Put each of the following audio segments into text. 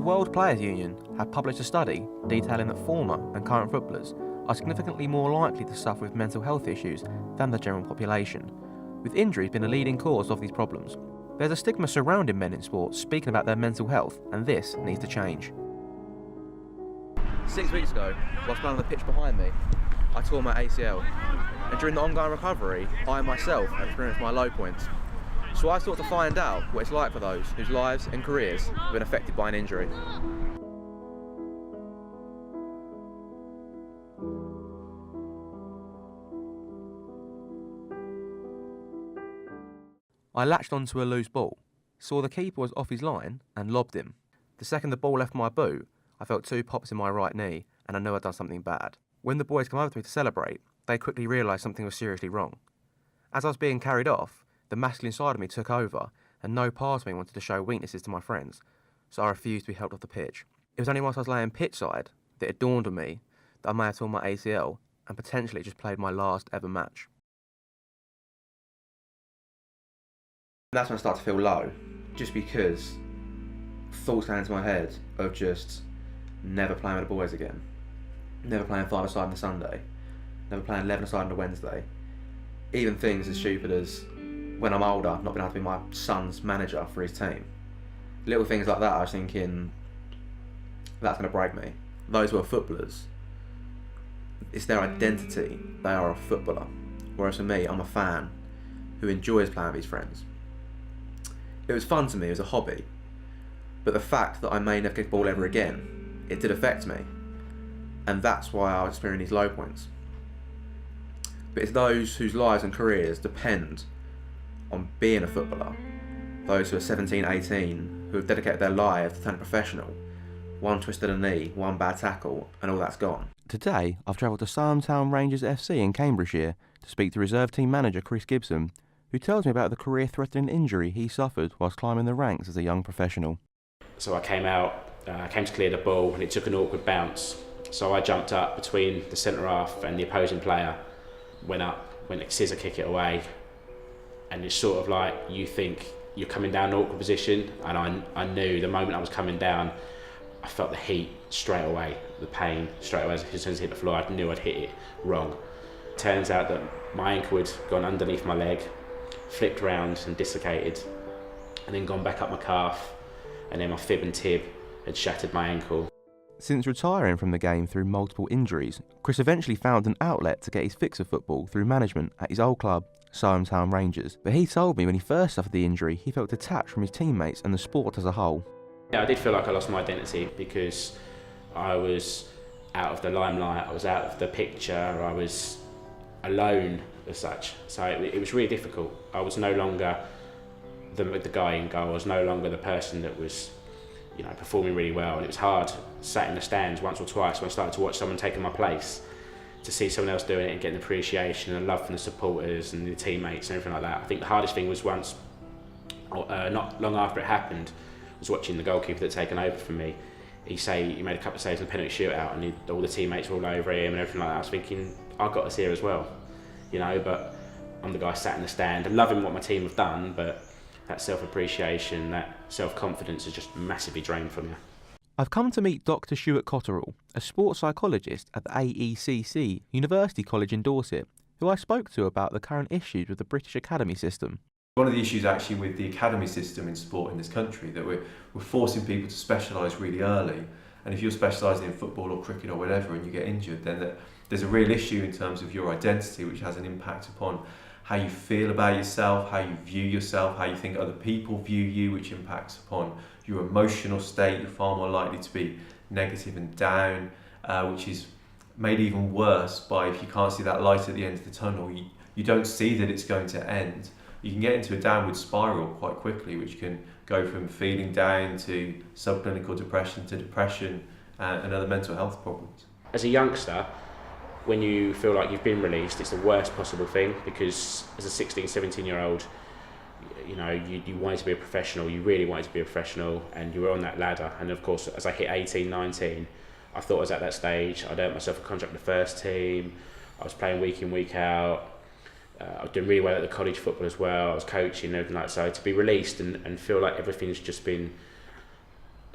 World Players Union have published a study detailing that former and current footballers are significantly more likely to suffer with mental health issues than the general population, with injuries being a leading cause of these problems. There's a stigma surrounding men in sport speaking about their mental health, and this needs to change. 6 weeks ago, whilst playing on the pitch behind me, I tore my ACL, and during the ongoing recovery, I myself have experienced my low points. So I sought to find out what it's like for those whose lives and careers have been affected by an injury. I latched onto a loose ball, saw the keeper was off his line and lobbed him. The second the ball left my boot, I felt 2 pops in my right knee and I knew I'd done something bad. When the boys came over to me to celebrate, they quickly realised something was seriously wrong. As I was being carried off, the masculine side of me took over and no part of me wanted to show weaknesses to my friends, so I refused to be helped off the pitch. It was only once I was laying pitchside that it dawned on me that I may have torn my ACL and potentially just played my last ever match. That's when I start to feel low, just because thoughts came into my head of just never playing with the boys again, never playing 5-a-side on a Sunday, never playing 11-a-side on a Wednesday, even things as stupid as when I'm older, not being able to be my son's manager for his team. Little things like that, I was thinking, that's going to break me. Those who are footballers, it's their identity, they are a footballer. Whereas for me, I'm a fan who enjoys playing with his friends. It was fun to me, it was a hobby. But the fact that I may never kick a ball ever again, it did affect me. And that's why I was experiencing these low points. But it's those whose lives and careers depend on being a footballer. Those who are 17, 18, who have dedicated their lives to turning professional. One twist of the knee, one bad tackle, and all that's gone. Today, I've travelled to Town Rangers FC in Cambridgeshire to speak to reserve team manager Chris Gibson, who tells me about the career-threatening injury he suffered whilst climbing the ranks as a young professional. So I came out, came to clear the ball, and it took an awkward bounce. So I jumped up between the centre half and the opposing player, went to scissor kick it away, and it's sort of like you think you're coming down an awkward position, and I knew the moment I was coming down, I felt the heat straight away, the pain straight away. As soon as I hit the floor, I knew I'd hit it wrong. Turns out that my ankle had gone underneath my leg, flipped round and dislocated, and then gone back up my calf, and then my fib and tib had shattered my ankle. Since retiring from the game through multiple injuries, Chris eventually found an outlet to get his fix of football through management at his old club, Town Rangers. But he told me when he first suffered the injury, he felt detached from his teammates and the sport as a whole. Yeah, I did feel like I lost my identity because I was out of the limelight, I was out of the picture, I was alone as such. So it was really difficult. I was no longer the guy in goal, I was no longer the person that was performing really well, and it was hard sat in the stands once or twice when I started to watch someone taking my place, to see someone else doing it and getting appreciation and love from the supporters and the teammates and everything like that. I think the hardest thing was once, not long after it happened, was watching the goalkeeper that had taken over from me. He made a couple of saves in the penalty shootout, and all the teammates were all over him and everything like that. I was thinking, I got us here as well, but I'm the guy sat in the stand and loving what my team have done, but that self-appreciation, that self-confidence is just massively drained from you. I've come to meet Dr. Stuart Cotterill, a sports psychologist at the AECC, University College in Dorset, who I spoke to about the current issues with the British academy system. One of the issues actually with the academy system in sport in this country, that we're forcing people to specialise really early, and if you're specialising in football or cricket or whatever and you get injured, then there's a real issue in terms of your identity, which has an impact upon how you feel about yourself, how you view yourself, how you think other people view you, which impacts upon your emotional state. You're far more likely to be negative and down, which is made even worse by, if you can't see that light at the end of the tunnel, you don't see that it's going to end. You can get into a downward spiral quite quickly, which can go from feeling down to subclinical depression to depression and other mental health problems. As a youngster, when you feel like you've been released, it's the worst possible thing, because as a 16, 17-year-old, you wanted to be a professional, you really wanted to be a professional, and you were on that ladder. And of course, as I hit 18, 19, I thought I was at that stage. I'd earned myself a contract with the first team, I was playing week in, week out, I was doing really well at the college football as well, I was coaching and everything like that. So to be released and feel like everything's just been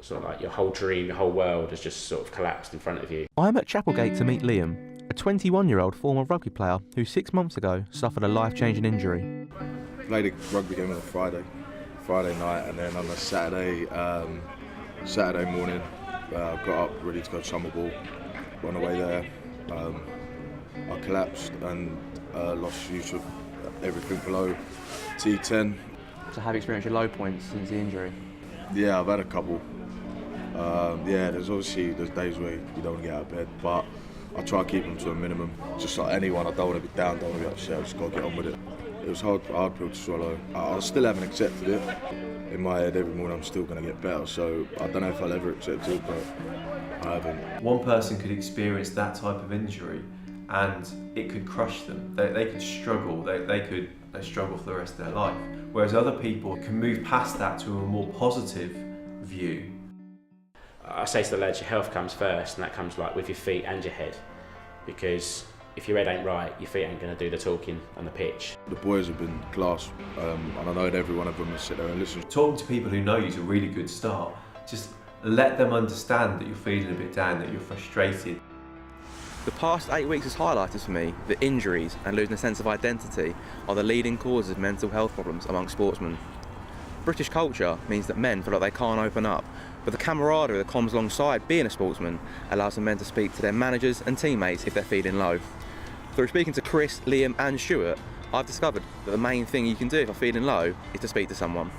sort of like your whole dream, your whole world has just sort of collapsed in front of you. I'm at Chapelgate to meet Liam, a 21-year-old former rugby player who 6 months ago suffered a life-changing injury. Played a rugby game on a Friday night, and then on a Saturday morning, got up ready to go to summer ball. On the way there, I collapsed and lost use of everything below T10. So have you experienced your low points since the injury? Yeah, I've had a couple. There's days where you don't want to get out of bed, but I try to keep them to a minimum. Just like anyone, I don't want to be down, don't want to be upset, I just got to get on with it. It was hard pill to swallow. I still haven't accepted it. In my head, every morning I'm still going to get better, so I don't know if I'll ever accept it, but I haven't. One person could experience that type of injury and it could crush them. They could struggle, they could struggle for the rest of their life. Whereas other people can move past that to a more positive view. I say to the lads, your health comes first, and that comes like with your feet and your head, because if your head ain't right, your feet ain't going to do the talking on the pitch. The boys have been class, and I know that every one of them will sit there and listen. Talking to people who know you is a really good start. Just let them understand that you're feeling a bit down, that you're frustrated. The past 8 weeks has highlighted for me that injuries and losing a sense of identity are the leading causes of mental health problems among sportsmen. British culture means that men feel like they can't open up, but the camaraderie that comes alongside being a sportsman allows the men to speak to their managers and teammates if they're feeling low. Through speaking to Chris, Liam and Stuart, I've discovered that the main thing you can do if you're feeling low is to speak to someone.